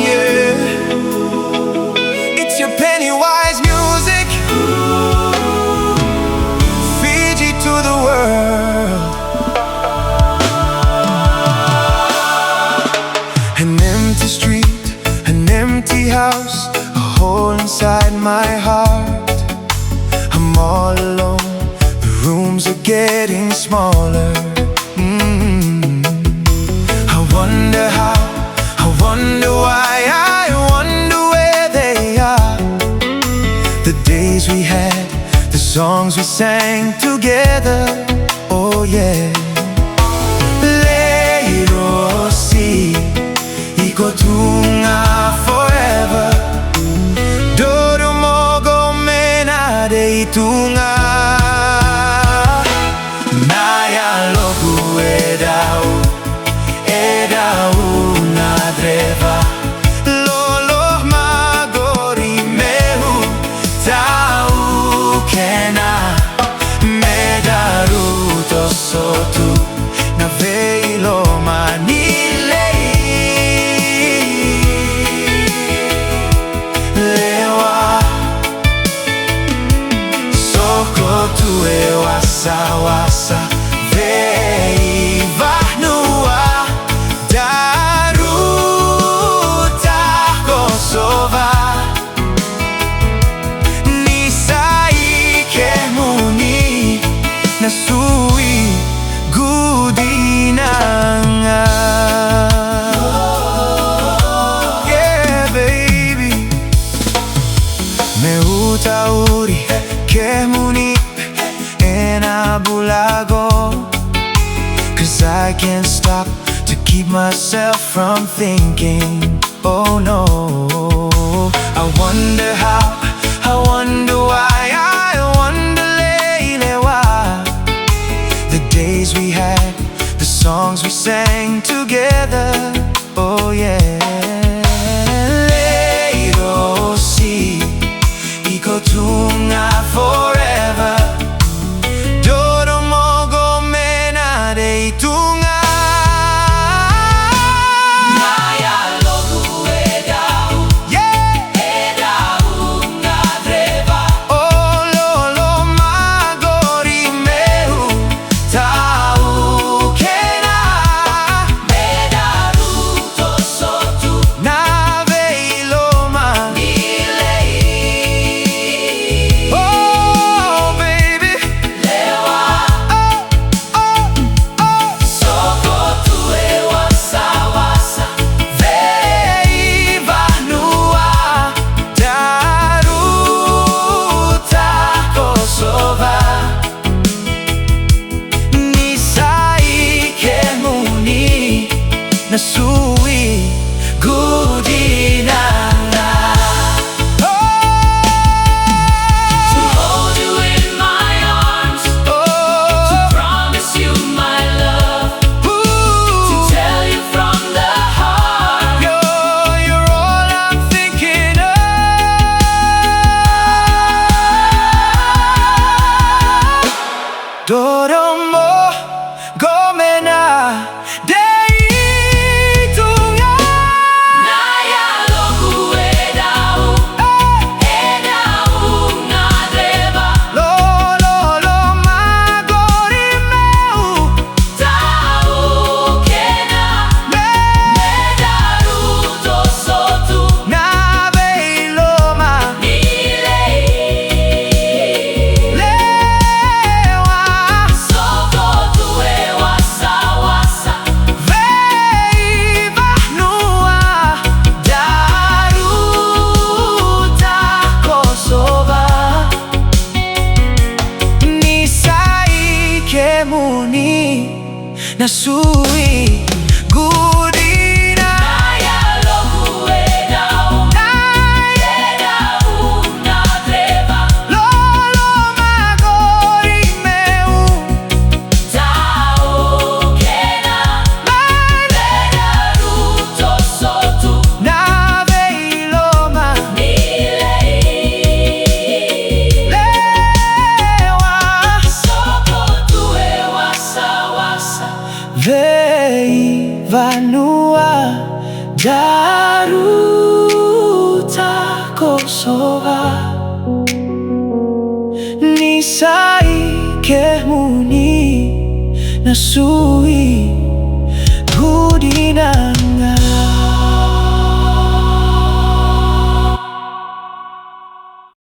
Yeah. It's your Pennywise music, Fiji to the world. An empty street, an empty house, a hole inside my heart. I'm all alone, the rooms are getting smaller. I wonder how, I wonder why, I wonder where they are. The days we had, the songs we sang together, oh yeah. Lei Rosi, ikotunga forever. Dodo mogo mena de itunga. Naya logu edau, edau na dreva. Lolo magori mehu, tau kena. Medaru tosotu, na veilo manilei. Lewa, soko tue wasa wasa. Vei vahnua, daruta Kosova. Nisai kemuni, nasui gudinanga. Yeah, baby. Meutauri kemuni enabulago. 'Cause I can't stop to keep myself from thinking, oh no. I wonder how, I wonder why, I wonder lately why. The days we had, the songs we sang together, oh yeah. Lei Rosi, ikotunga forever. Dodo mogo mena de itunga. Naya logu edau, yeah, edau na dreva. Oh lolo magori mehu, tau kena. Medaru tosotu, na veiloma nilei. Oh baby, lewa, oh, oh, oh. Soko tue wasa wasa. Vei vahnua, daruta Kosova. Nisai kemuni, nasui gudinanga. To hold you in my arms, to promise you my love, to tell you from the heart, you're all I'm thinking of. Dodo mogo mena de itunga. Naya logu edau, edau na dreva. Lolo magori meu, tau kena. Medaru tosotu, na veiloma nilei. Lewa, soko tue wasa wasa. Vei vahnua, daruta Kosova. Nisai kemuni, nasui gudina. Naya logu edau, edau na dreva. Lolo magori meu, tau kena. Medaru tosotu, na veiloma nilei. Lewa, soko tue wasa Vanua daruta kosoa Nisai kemuni nasui Hudina